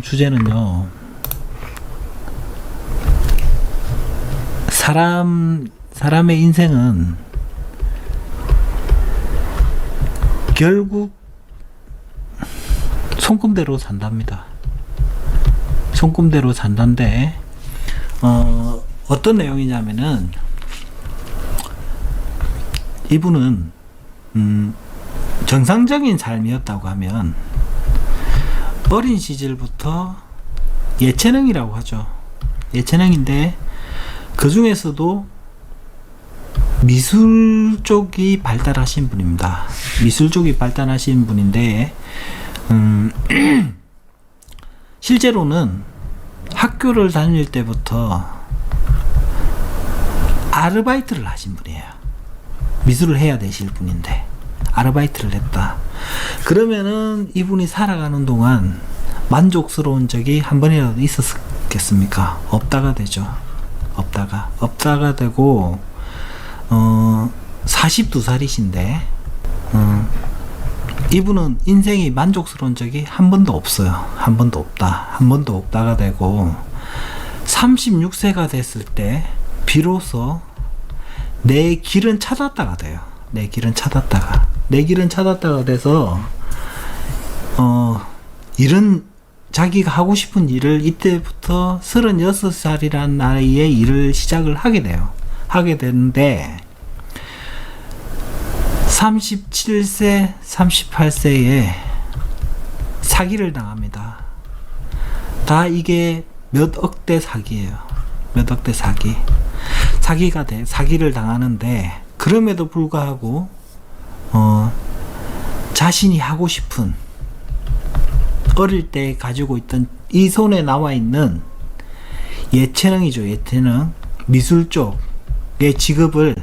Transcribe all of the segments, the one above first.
다음 주제는요, 사람의 인생은 결국 손금대로 산답니다. 손금대로 산다인데, 어떤 내용이냐면은, 이분은 정상적인 삶이었다고 하면 어린 시절부터 예체능이라고 하죠. 예체능인데 그 중에서도 미술 쪽이 발달하신 분입니다. 미술 쪽이 발달하신 분인데 실제로는 학교를 다닐 때부터 아르바이트를 하신 분이에요. 미술을 해야 되실 분인데 아르바이트를 했다. 그러면은 이분이 살아가는 동안 만족스러운 적이 한 번이라도 있었겠습니까? 없다가 되죠. 없다가 되고 42살이신데 이분은 인생이 만족스러운 적이 한 번도 없어요. 한 번도 없다가 되고 36세가 됐을 때 비로소 내 길은 찾았다가 돼요. 내 길은 찾았다가 돼서 일은 자기가 하고 싶은 일을 이때부터 36살이라는 나이에 일을 시작을 하게 돼요. 하게 되는데 37세, 38세에 사기를 당합니다. 다 이게 몇 억대 사기예요. 몇 억대 사기. 사기를 당하는데 그럼에도 불구하고 자신이 하고 싶은 어릴 때 가지고 있던 이 손에 나와 있는 예체능이죠. 예체능 미술 쪽의 직업을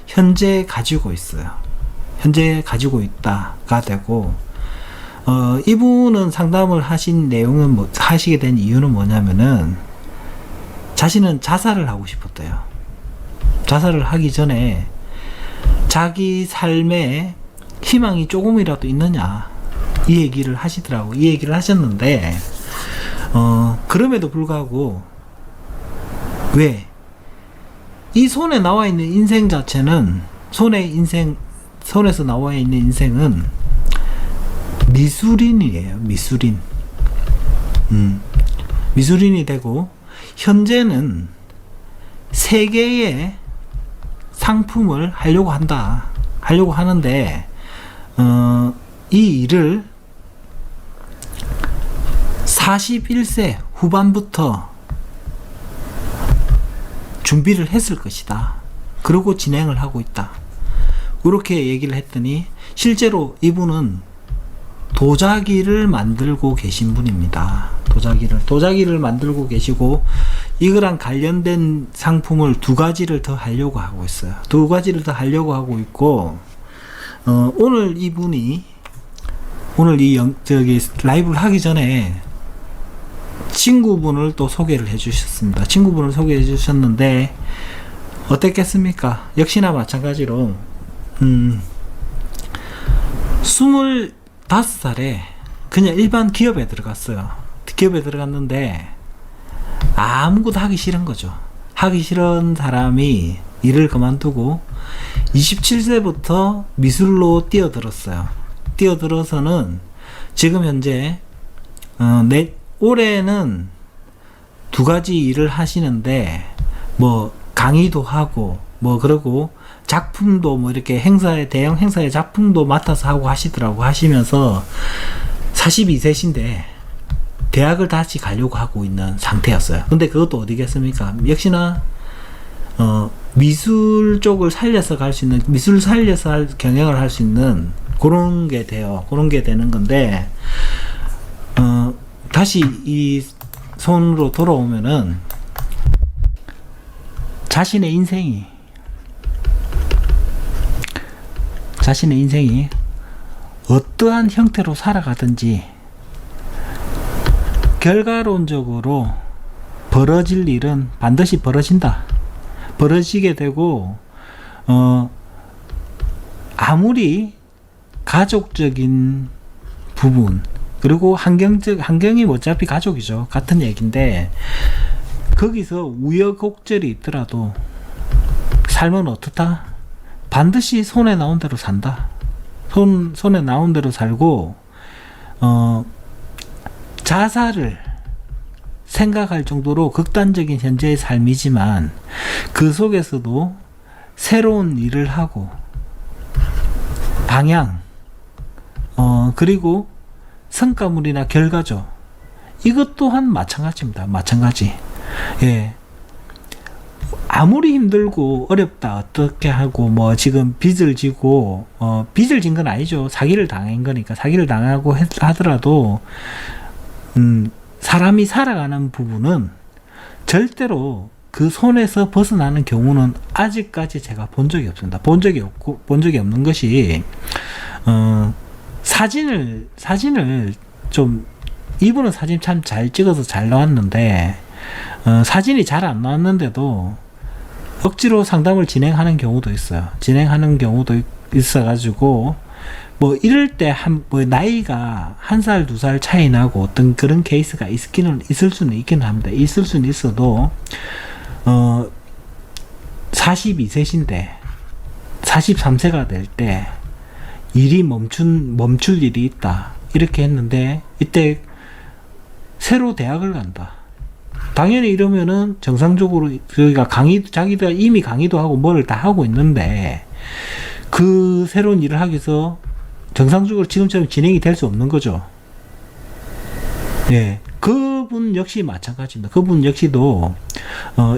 현재 가지고 있어요. 현재 가지고 있다가 되고 이분은 상담을 하신 내용은 하시게 된 이유는 뭐냐면은 자신은 자살을 하고 싶었대요. 자살을 하기 전에 자기 삶에 희망이 조금이라도 있느냐 이 얘기를 하시더라고. 이 얘기를 하셨는데 그럼에도 불구하고 왜 이 손에 나와 있는 인생 자체는 손에서 나와 있는 인생은 미술인이에요. 미술인이 되고 현재는 세 개의 상품을 하려고 하는데 이 일을 41세 후반부터 준비를 했을 것이다. 그러고 진행을 하고 있다. 그렇게 얘기를 했더니 실제로 이분은 도자기를 만들고 계신 분입니다. 도자기를 만들고 계시고 이거랑 관련된 상품을 2가지를 더 하려고 하고 있어요. 2가지를 더 하려고 하고 있고 오늘 이분이 라이브를 하기 전에 친구분을 또 소개를 해주셨습니다. 친구분을 소개해 주셨는데 어땠겠습니까? 역시나 마찬가지로 25살에 그냥 일반 기업에 들어갔어요. 기업에 들어갔는데 아무것도 하기 싫은 거죠. 하기 싫은 사람이 일을 그만두고 27세부터 미술로 뛰어들었어요. 뛰어들어서는 지금 현재 올해는 2가지 일을 하시는데 강의도 하고 그러고 작품도 이렇게 대형 행사의 작품도 맡아서 하고 하시면서 42세신데 대학을 다시 가려고 하고 있는 상태였어요. 근데 그것도 어디겠습니까? 역시나 미술 쪽을 살려서 경영을 할 수 있는 그런 게 되는 건데 다시 이 손으로 돌아오면은 자신의 인생이 어떠한 형태로 살아가든지 결과론적으로 벌어질 일은 반드시 벌어지게 되고 아무리 가족적인 부분, 그리고 환경이 어차피 가족이죠. 같은 얘기인데, 거기서 우여곡절이 있더라도 삶은 어떻다? 반드시 손에 나온 대로 산다. 손에 나온 대로 살고, 자살을 생각할 정도로 극단적인 현재의 삶이지만, 그 속에서도 새로운 일을 하고, 방향, 그리고 성과물이나 결과죠. 이것 또한 마찬가지입니다. 마찬가지. 예. 아무리 힘들고 어렵다 어떻게 하고 뭐 지금 빚을 지고 빚을 진 건 아니죠. 사기를 당한 거니까 사기를 당하고 하더라도 사람이 살아가는 부분은 절대로 그 손에서 벗어나는 경우는 아직까지 제가 본 적이 없습니다. 본 적이 없는 것이 사진을 좀 이분은 사진 참 잘 찍어서 잘 나왔는데 사진이 잘 안 나왔는데도 억지로 상담을 진행하는 경우도 있어요. 진행하는 경우도 있어가지고 뭐 이럴 때 뭐 나이가 1살, 2살 차이 나고 어떤 그런 케이스가 있을 수는 있기는 합니다. 있을 수는 있어도 42세신데 43세가 될 때 일이 멈출 일이 있다. 이렇게 했는데 이때 새로 대학을 간다. 당연히 이러면은 정상적으로 저희가 자기가 이미 강의도 하고 뭐를 다 하고 있는데 그 새로운 일을 하기 위해서 정상적으로 지금처럼 진행이 될 수 없는 거죠. 예. 그분 역시 마찬가지입니다. 그분 역시도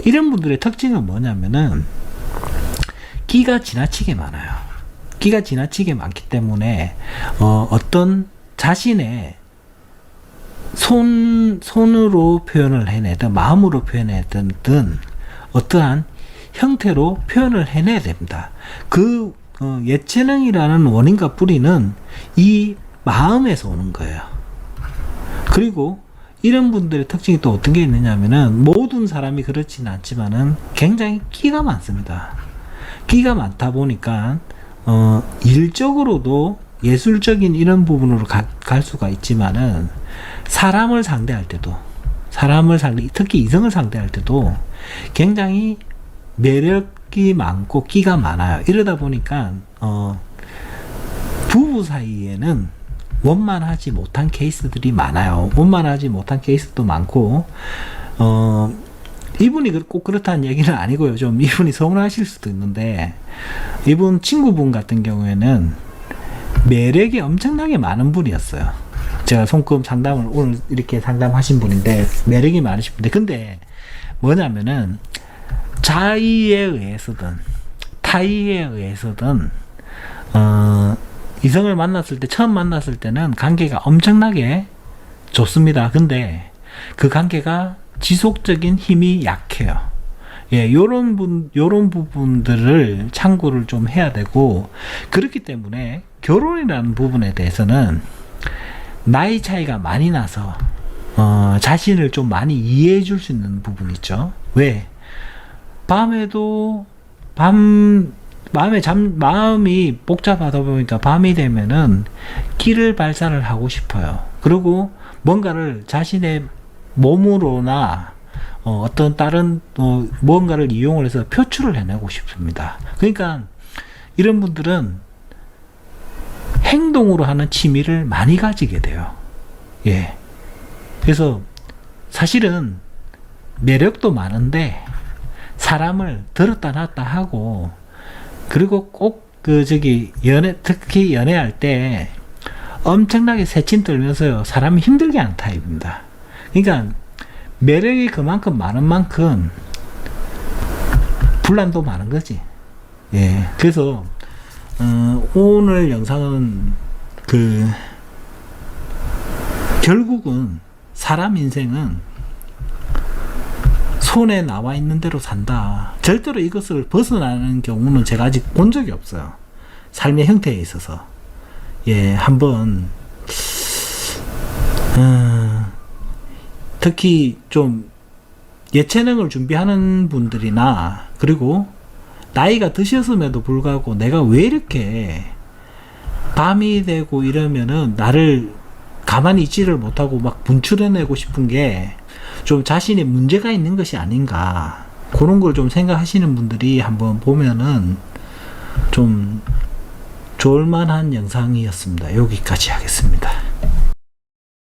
이런 분들의 특징은 뭐냐면은 끼가 지나치게 많아요. 끼가 지나치게 많기 때문에 어떤 자신의 손으로 표현을 해내든 마음으로 표현해든 어떠한 형태로 표현을 해내야 됩니다. 그 예체능이라는 원인과 뿌리는 이 마음에서 오는 거예요. 그리고 이런 분들의 특징이 또 어떤 게 있느냐면은 모든 사람이 그렇지는 않지만은 굉장히 끼가 많습니다. 끼가 많다 보니까 일적으로도 예술적인 이런 부분으로 갈 수가 있지만은 사람을 상대할 때도 특히 이성을 상대할 때도 굉장히 매력이 많고 끼가 많아요. 이러다 보니까 부부 사이에는 원만하지 못한 케이스들이 많아요. 원만하지 못한 케이스도 많고 이분이 꼭 그렇다는 얘기는 아니고요. 좀 이분이 서운하실 수도 있는데 이분 친구분 같은 경우에는 매력이 엄청나게 많은 분이었어요. 제가 손금 상담을 오늘 이렇게 상담하신 분인데 매력이 많으신 분인데 근데 뭐냐면은 자의에 의해서든 타의에 의해서든 이성을 처음 만났을 때는 관계가 엄청나게 좋습니다. 근데 그 관계가 지속적인 힘이 약해요. 예, 요런 부분들을 참고를 좀 해야 되고, 그렇기 때문에 결혼이라는 부분에 대해서는 나이 차이가 많이 나서 자신을 좀 많이 이해해 줄 수 있는 부분이 있죠. 왜? 마음이 복잡하다 보니까 밤이 되면은 끼를 발산을 하고 싶어요. 그리고 뭔가를 자신의 몸으로나 어떤 다른 뭔가를 이용을 해서 표출을 해내고 싶습니다. 그러니까 이런 분들은 행동으로 하는 취미를 많이 가지게 돼요. 예. 그래서 사실은 매력도 많은데 사람을 들었다 놨다 하고, 그리고 꼭 특히 연애할 때 엄청나게 새침 떨면서요, 사람이 힘들게 하는 타입입니다. 그러니까 매력이 그만큼 많은 만큼 분란도 많은 거지. 예. 그래서 오늘 영상은 결국은 사람 인생은 손에 나와 있는 대로 산다. 절대로 이것을 벗어나는 경우는 제가 아직 본 적이 없어요. 삶의 형태에 있어서. 예, 한번 특히 좀 예체능을 준비하는 분들이나, 그리고 나이가 드셨음에도 불구하고 내가 왜 이렇게 밤이 되고 이러면은 나를 가만히 있지를 못하고 막 분출해내고 싶은 게 좀 자신의 문제가 있는 것이 아닌가, 그런 걸 좀 생각하시는 분들이 한번 보면은 좀 좋을 만한 영상이었습니다. 여기까지 하겠습니다.